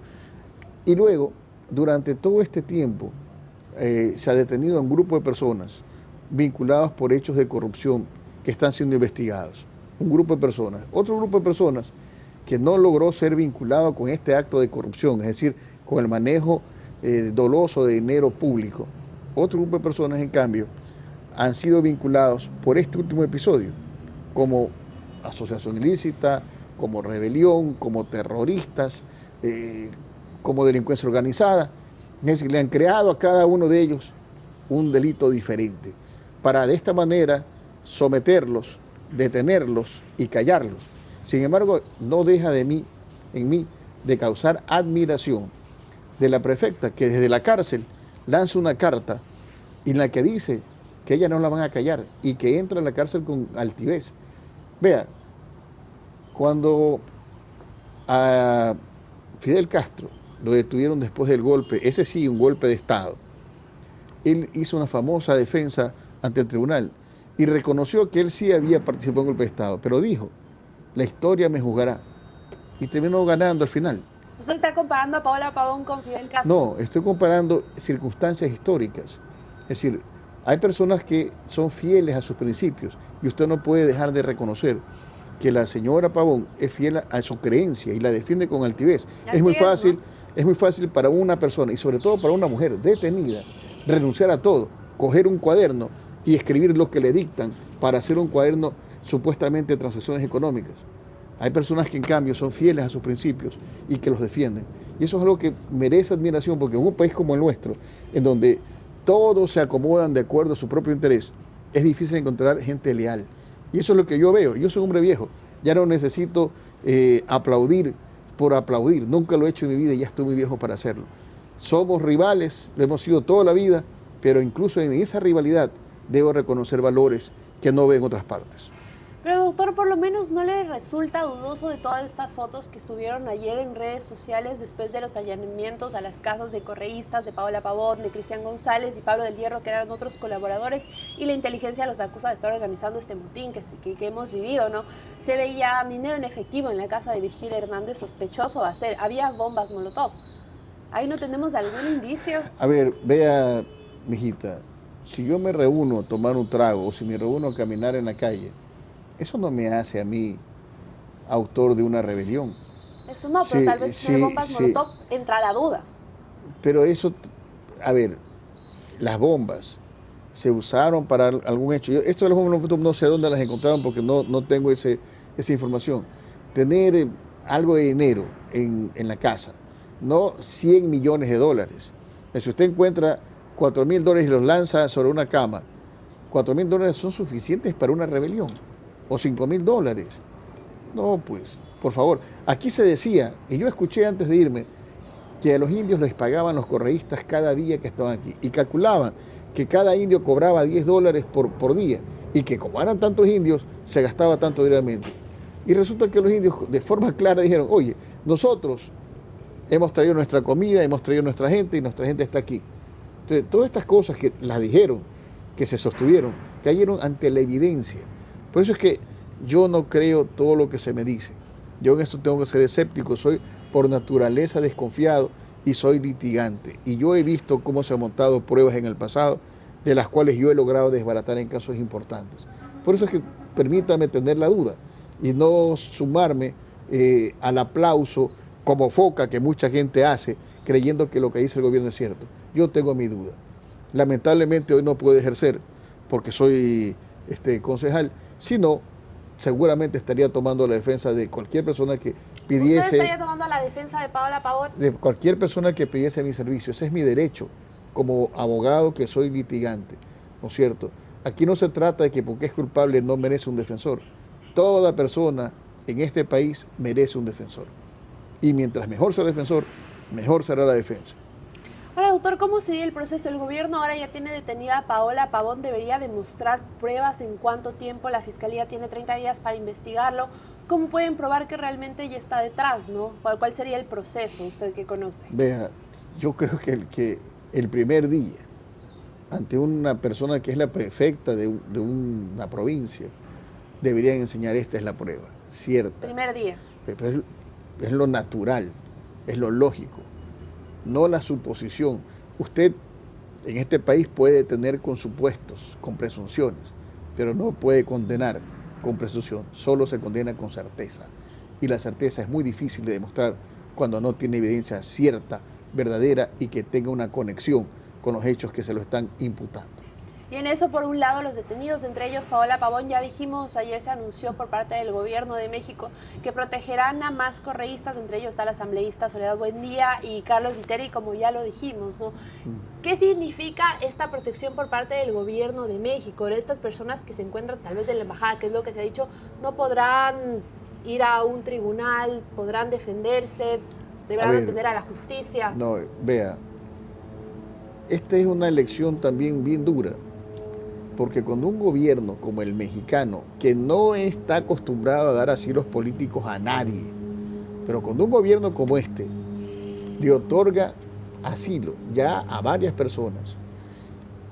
Y luego, durante todo este tiempo, se ha detenido a un grupo de personas vinculados por hechos de corrupción que están siendo investigados. Un grupo de personas. Otro grupo de personas que no logró ser vinculado con este acto de corrupción, es decir, con el manejo doloso de dinero público. Otro grupo de personas, en cambio, han sido vinculados por este último episodio, como asociación ilícita, como rebelión, como terroristas, como delincuencia organizada. Es decir, le han creado a cada uno de ellos un delito diferente, para de esta manera someterlos, detenerlos y callarlos. Sin embargo, no deja en mí de causar admiración de la prefecta, que desde la cárcel lanza una carta en la que dice que ella no la van a callar y que entra a la cárcel con altivez. Vea, cuando a Fidel Castro lo detuvieron después del golpe, ese sí, un golpe de Estado, él hizo una famosa defensa ante el tribunal y reconoció que él sí había participado en un golpe de Estado, pero dijo, la historia me juzgará, y terminó ganando al final.
¿Usted está comparando a Paola Pavón con Fidel Castro?
No, estoy comparando circunstancias históricas. Es decir, hay personas que son fieles a sus principios y usted no puede dejar de reconocer que la señora Pavón es fiel a su creencia y la defiende con altivez. Es muy fácil para una persona y sobre todo para una mujer detenida renunciar a todo, coger un cuaderno y escribir lo que le dictan para hacer un cuaderno supuestamente de transacciones económicas. Hay personas que en cambio son fieles a sus principios y que los defienden. Y eso es algo que merece admiración, porque en un país como el nuestro, en donde todos se acomodan de acuerdo a su propio interés, es difícil encontrar gente leal. Y eso es lo que yo veo. Yo soy un hombre viejo, ya no necesito aplaudir por aplaudir. Nunca lo he hecho en mi vida y ya estoy muy viejo para hacerlo. Somos rivales, lo hemos sido toda la vida, pero incluso en esa rivalidad debo reconocer valores que no veo en otras partes.
Pero doctor, por lo menos ¿no le resulta dudoso de todas estas fotos que estuvieron ayer en redes sociales después de los allanamientos a las casas de correístas de Paola Pavón, de Cristian González y Pablo del Hierro, que eran otros colaboradores, y la inteligencia los acusa de estar organizando este motín que hemos vivido, ¿no? Se veía dinero en efectivo en la casa de Virgilio Hernández, sospechoso va a ser, había bombas Molotov. ¿Ahí no tenemos algún indicio?
A ver, vea, mijita, si yo me reúno a tomar un trago o si me reúno a caminar en la calle, eso no me hace a mí autor de una rebelión.
Eso no, pero tal vez tener bombas Molotov entra la duda.
Pero eso, a ver, las bombas se usaron para algún hecho. Esto de las bombas Molotov no sé dónde las encontraron porque no tengo esa información. Tener algo de dinero en la casa, no 100 millones de dólares. Si usted encuentra $4.000 y los lanza sobre una cama, $4.000 son suficientes para una rebelión, o $5.000. No, pues, por favor. Aquí se decía, y yo escuché antes de irme, que a los indios les pagaban los correístas cada día que estaban aquí, y calculaban que cada indio cobraba $10 por día, y que como eran tantos indios, se gastaba tanto diariamente. Y resulta que los indios de forma clara dijeron, oye, nosotros hemos traído nuestra comida, hemos traído nuestra gente, y nuestra gente está aquí. Entonces, todas estas cosas que las dijeron, que se sostuvieron, cayeron ante la evidencia. Por eso es que yo no creo todo lo que se me dice. Yo en esto tengo que ser escéptico, soy por naturaleza desconfiado y soy litigante. Y yo he visto cómo se han montado pruebas en el pasado, de las cuales yo he logrado desbaratar en casos importantes. Por eso es que permítame tener la duda y no sumarme al aplauso como foca que mucha gente hace, creyendo que lo que dice el gobierno es cierto. Yo tengo mi duda. Lamentablemente hoy no puedo ejercer porque soy concejal, sino seguramente estaría tomando la defensa de cualquier persona que pidiese...
¿Usted estaría tomando la defensa de Paola Pavón?
De cualquier persona que pidiese mi servicio. Ese es mi derecho como abogado que soy litigante, ¿no es cierto? Aquí no se trata de que porque es culpable no merece un defensor. Toda persona en este país merece un defensor. Y mientras mejor sea el defensor, mejor será la defensa.
Ahora, doctor, ¿cómo sigue el proceso? El gobierno ahora ya tiene detenida a Paola Pavón, debería demostrar pruebas en cuánto tiempo. La fiscalía tiene 30 días para investigarlo. ¿Cómo pueden probar que realmente ella está detrás, no? ¿Cuál sería el proceso, usted que conoce?
Vea, yo creo que el primer día, ante una persona que es la prefecta de una provincia, deberían enseñar esta es la prueba, cierta.
Primer día.
Pero es lo natural, es lo lógico, no la suposición. Usted en este país puede tener con supuestos, con presunciones, pero no puede condenar con presunción, solo se condena con certeza. Y la certeza es muy difícil de demostrar cuando no tiene evidencia cierta, verdadera y que tenga una conexión con los hechos que se lo están imputando.
Y en eso, por un lado, los detenidos, entre ellos Paola Pavón, ya dijimos, ayer se anunció por parte del gobierno de México que protegerán a más correístas, entre ellos está la asambleísta Soledad Buendía y Carlos Viteri, como ya lo dijimos, ¿no? ¿Qué significa esta protección por parte del gobierno de México? De estas personas que se encuentran tal vez en la embajada, que es lo que se ha dicho, no podrán ir a un tribunal, podrán defenderse, deberán atender a la justicia.
No, vea, esta es una elección también bien dura. Porque cuando un gobierno como el mexicano, que no está acostumbrado a dar asilos políticos a nadie, pero cuando un gobierno como este le otorga asilo ya a varias personas,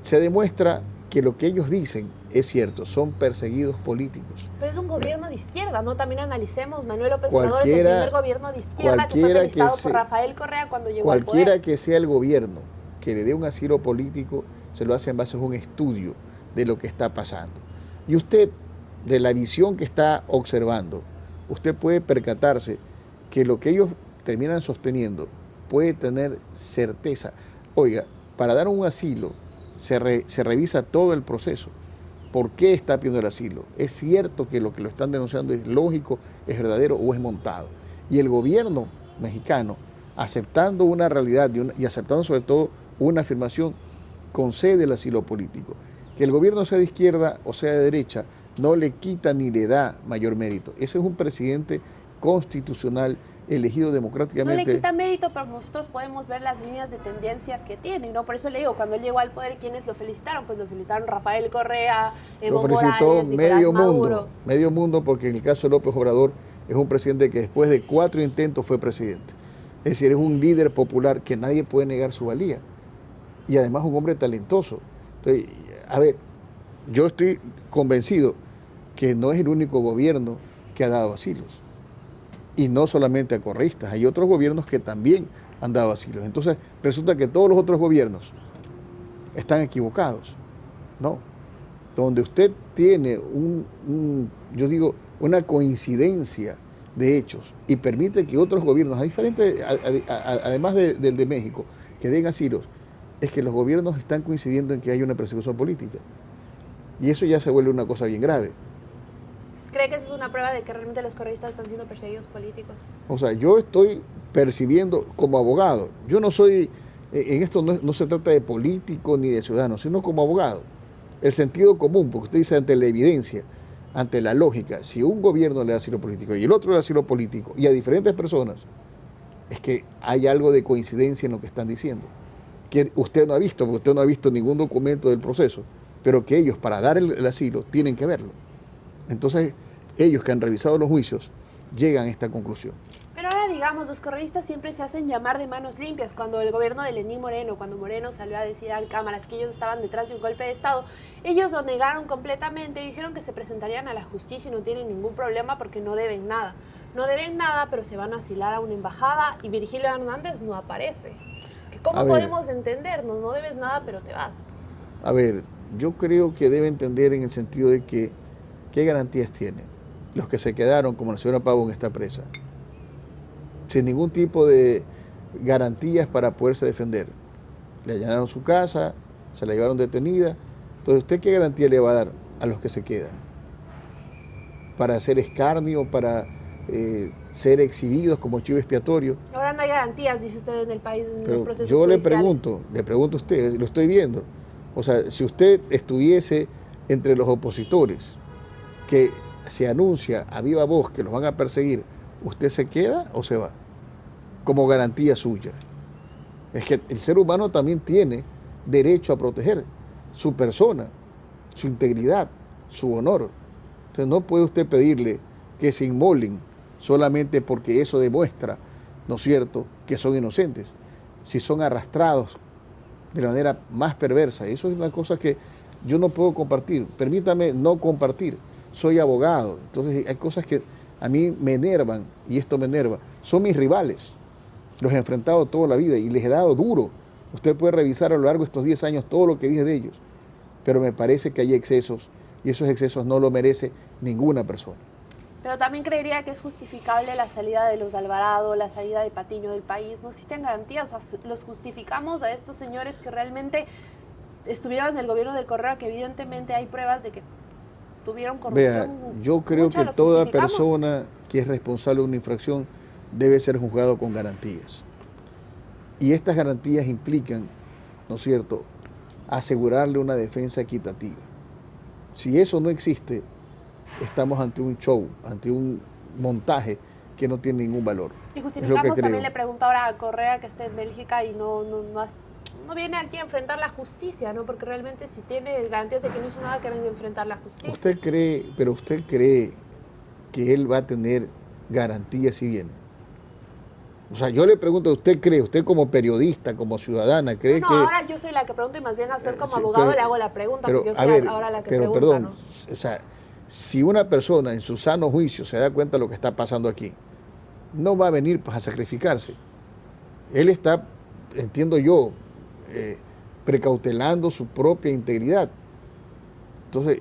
se demuestra que lo que ellos dicen es cierto, son perseguidos políticos.
Pero es un gobierno de izquierda, ¿no? También analicemos, Manuel López Obrador es el primer gobierno de izquierda que fue felicitado por Rafael Correa cuando llegó al poder.
Cualquiera que sea el gobierno que le dé un asilo político, se lo hace en base a un estudio de lo que está pasando. Y usted, de la visión que está observando, usted puede percatarse que lo que ellos terminan sosteniendo puede tener certeza. Oiga, para dar un asilo se revisa todo el proceso. ¿Por qué está pidiendo el asilo? ¿Es cierto que lo están denunciando es lógico, es verdadero o es montado? Y el gobierno mexicano, aceptando una realidad y aceptando sobre todo una afirmación, concede el asilo político. Que el gobierno sea de izquierda o sea de derecha no le quita ni le da mayor mérito. Ese es un presidente constitucional elegido democráticamente.
No le quita mérito, pero nosotros podemos ver las líneas de tendencias que tiene, ¿no? Por eso le digo, cuando él llegó al poder, ¿quiénes lo felicitaron? Pues lo felicitaron Rafael Correa, Evo Morales, Nicolás Maduro. Lo felicitó
medio mundo, porque en el caso de López Obrador es un presidente que después de 4 intentos fue presidente. Es decir, es un líder popular que nadie puede negar su valía. Y además un hombre talentoso. Entonces, a ver, yo estoy convencido que no es el único gobierno que ha dado asilos. Y no solamente a correístas, hay otros gobiernos que también han dado asilos. Entonces, resulta que todos los otros gobiernos están equivocados. No. Donde usted tiene una coincidencia de hechos y permite que otros gobiernos, además del de México, que den asilos, es que los gobiernos están coincidiendo en que hay una persecución política. Y eso ya se vuelve una cosa bien grave.
¿Cree que ese es eso una prueba de que realmente los correístas están siendo perseguidos políticos?
O sea, yo estoy percibiendo como abogado, yo no soy, en esto no se trata de político ni de ciudadano, sino como abogado. El sentido común, porque usted dice ante la evidencia, ante la lógica, si un gobierno le da asilo político y el otro le da asilo político y a diferentes personas, es que hay algo de coincidencia en lo que están diciendo. Que usted no ha visto, porque usted no ha visto ningún documento del proceso, pero que ellos para dar el asilo tienen que verlo. Entonces, ellos que han revisado los juicios llegan a esta conclusión.
Pero ahora digamos, los correístas siempre se hacen llamar de manos limpias. Cuando el gobierno de Lenín Moreno, cuando Moreno salió a decir a cámaras que ellos estaban detrás de un golpe de Estado, ellos lo negaron completamente y dijeron que se presentarían a la justicia y no tienen ningún problema porque no deben nada. No deben nada, pero se van a asilar a una embajada y Virgilio Hernández no aparece. ¿Cómo podemos entendernos? No debes nada, pero te vas.
A ver, yo creo que debe entender en el sentido de que ¿qué garantías tienen los que se quedaron, como la señora Pavón, está presa? Sin ningún tipo de garantías para poderse defender. Le allanaron su casa, se la llevaron detenida. Entonces, ¿usted qué garantía le va a dar a los que se quedan? ¿Para hacer escarnio, para ser exhibidos como chivo expiatorio?
Ahora no hay garantías, dice usted, en el país, en los procesos
yo
judiciales.
le pregunto a usted, lo estoy viendo. O sea, si usted estuviese entre los opositores que se anuncia a viva voz que los van a perseguir, ¿usted se queda o se va? Como garantía suya. Es que el ser humano también tiene derecho a proteger su persona, su integridad, su honor. Entonces no puede usted pedirle que se inmolen solamente porque eso demuestra, ¿no es cierto?, que son inocentes. Si son arrastrados de la manera más perversa, eso es una cosa que yo no puedo compartir. Permítame no compartir. Soy abogado, entonces hay cosas que a mí me enervan, y esto me enerva. Son mis rivales, los he enfrentado toda la vida y les he dado duro. Usted puede revisar a lo largo de estos 10 años todo lo que dije de ellos, pero me parece que hay excesos, y esos excesos no lo merece ninguna persona.
Pero también creería que es justificable la salida de los Alvarado, la salida de Patiño del país. No existen garantías, o sea, los justificamos a estos señores que realmente estuvieron en el gobierno de Correa, que evidentemente hay pruebas de que tuvieron corrupción.
Vea, yo creo que toda persona que es responsable de una infracción debe ser juzgado con garantías. Y estas garantías implican, ¿no es cierto?, asegurarle una defensa equitativa. Si eso no existe, estamos ante un show, ante un montaje que no tiene ningún valor.
Y justificamos, también le pregunto ahora a Correa, que está en Bélgica y no viene aquí a enfrentar la justicia, ¿no? Porque realmente si tiene garantías de que no hizo nada, que venga a enfrentar la justicia.
¿Usted cree que él va a tener garantías si viene? O sea, yo le pregunto, usted como periodista, como ciudadana, cree que...
ahora yo soy la que pregunto y más bien a usted como abogado le hago la pregunta, porque yo soy ahora la que pregunta,
perdón,
¿no?
O sea, si una persona en su sano juicio se da cuenta de lo que está pasando aquí, no va a venir pues, a sacrificarse. Él está, entiendo yo, precautelando su propia integridad. Entonces,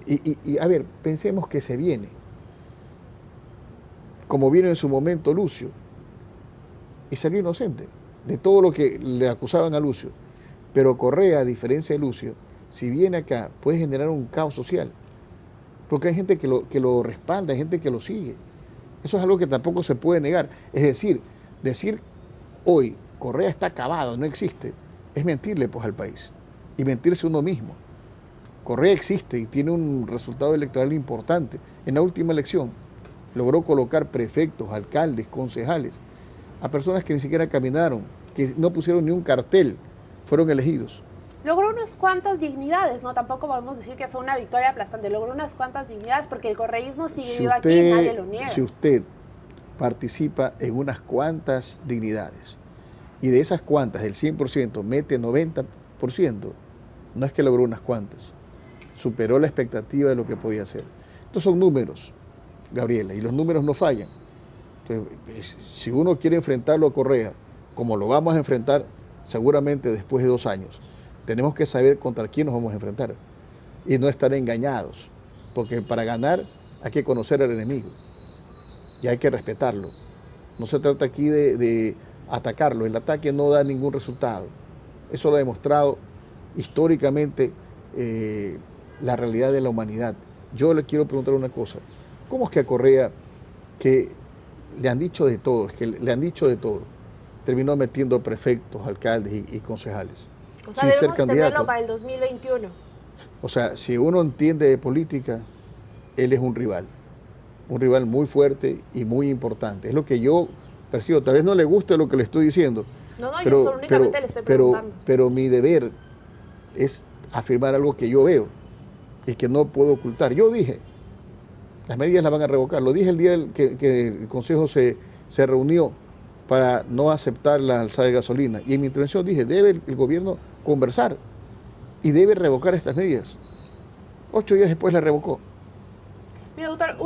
a ver, pensemos que se viene, como vino en su momento Lucio, y salió inocente de todo lo que le acusaban a Lucio. Pero Correa, a diferencia de Lucio, si viene acá, puede generar un caos social, porque hay gente que lo respalda, hay gente que lo sigue. Eso es algo que tampoco se puede negar. Es decir hoy, Correa está acabado, no existe, es mentirle pues al país y mentirse uno mismo. Correa existe y tiene un resultado electoral importante. En la última elección logró colocar prefectos, alcaldes, concejales, a personas que ni siquiera caminaron, que no pusieron ni un cartel, fueron elegidos.
Logró unas cuantas dignidades, ¿no? Tampoco podemos decir que fue una victoria aplastante, logró unas cuantas dignidades porque el correísmo sigue vivo aquí y nadie lo niega.
Si usted participa en unas cuantas dignidades y de esas cuantas, el 100%, mete 90%, no es que logró unas cuantas, superó la expectativa de lo que podía hacer. Estos son números, Gabriela, y los números no fallan. Entonces, si uno quiere enfrentarlo a Correa, como lo vamos a enfrentar seguramente después de 2 años, tenemos que saber contra quién nos vamos a enfrentar y no estar engañados, porque para ganar hay que conocer al enemigo y hay que respetarlo. No se trata aquí de atacarlo, el ataque no da ningún resultado. Eso lo ha demostrado históricamente la realidad de la humanidad. Yo le quiero preguntar una cosa, ¿Cómo es que a Correa, que le han dicho de todo, terminó metiendo prefectos, alcaldes y concejales?
O sea, debemos tenerlo para el 2021.
O sea, si uno entiende de política, él es un rival muy fuerte y muy importante. Es lo que yo percibo. Tal vez no le guste lo que le estoy diciendo.
No, yo solo únicamente le estoy preguntando.
Pero mi deber es afirmar algo que yo veo y que no puedo ocultar. Yo dije, las medidas las van a revocar. Lo dije el día que el Consejo se reunió para no aceptar la alzada de gasolina. Y en mi intervención dije, debe el gobierno conversar y debe revocar estas medidas. 8 días después la revocó.
Mira, doctor,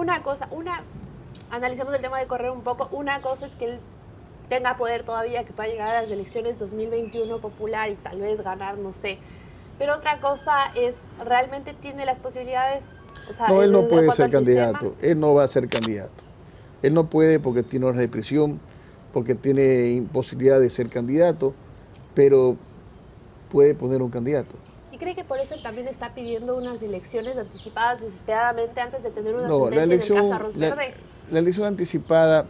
analicemos el tema de Correa un poco. Una cosa es que él tenga poder todavía, que pueda llegar a las elecciones 2021 popular y tal vez ganar, no sé. Pero otra cosa es, ¿realmente tiene las posibilidades? O sea,
no, él no puede ser candidato. Él no va a ser candidato. Él no puede porque tiene horas de prisión, porque tiene imposibilidad de ser candidato, pero puede poner un candidato.
¿Y cree que por eso él también está pidiendo unas elecciones anticipadas desesperadamente antes de tener una sentencia en el caso Arroz Verde?
La elección anticipada,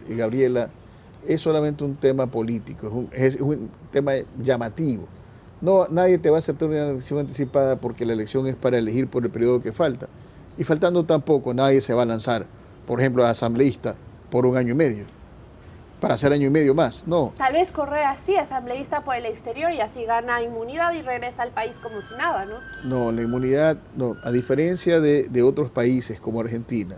Gabriela, es solamente un tema político, es un tema llamativo. No, nadie te va a aceptar una elección anticipada porque la elección es para elegir por el periodo que falta. Y faltando tampoco, nadie se va a lanzar, por ejemplo, a asambleísta por 1 año y medio, para hacer 1 año y medio más. No.
Tal vez Correa sí, asambleísta por el exterior y así gana inmunidad y regresa al país como si nada, ¿no?
No, la inmunidad, no. A diferencia de otros países como Argentina,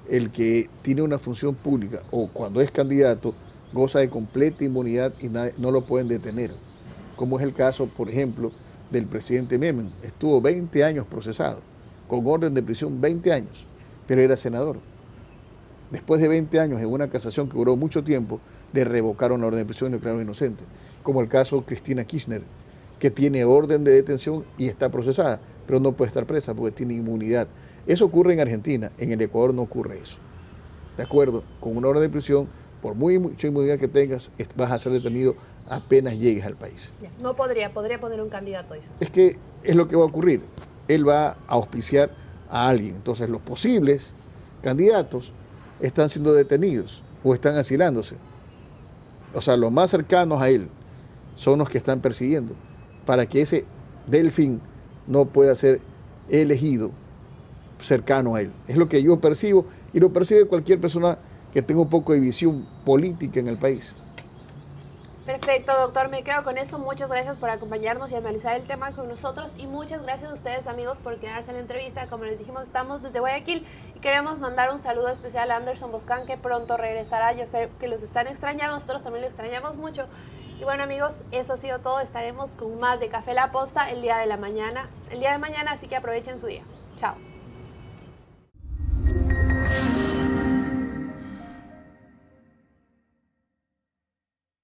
el que tiene una función pública o cuando es candidato goza de completa inmunidad y no lo pueden detener. Como es el caso, por ejemplo, del presidente Menem. Estuvo 20 años procesado, con orden de prisión 20 años, pero era senador. Después de 20 años, en una casación que duró mucho tiempo, le revocaron la orden de prisión y lo declararon inocente. Como el caso de Cristina Kirchner, que tiene orden de detención y está procesada, pero no puede estar presa porque tiene inmunidad. Eso ocurre en Argentina, en el Ecuador no ocurre eso. ¿De acuerdo? Con una orden de prisión, por mucha inmunidad que tengas, vas a ser detenido apenas llegues al país.
No podría poner un candidato. Eso sí.
Es que es lo que va a ocurrir. Él va a auspiciar a alguien. Entonces los posibles candidatos están siendo detenidos o están asilándose. O sea, los más cercanos a él son los que están persiguiendo para que ese delfín no pueda ser elegido cercano a él. Es lo que yo percibo y lo percibe cualquier persona que tenga un poco de visión política en el país.
Perfecto, doctor, me quedo con eso. Muchas gracias por acompañarnos y analizar el tema con nosotros y muchas gracias a ustedes, amigos, por quedarse en la entrevista. Como les dijimos, estamos desde Guayaquil y queremos mandar un saludo especial a Anderson Boscan, que pronto regresará. Ya sé que los están extrañando, nosotros también lo extrañamos mucho. Y bueno, amigos, eso ha sido todo. Estaremos con más de Café La Posta el día de mañana, así que aprovechen su día. Chao.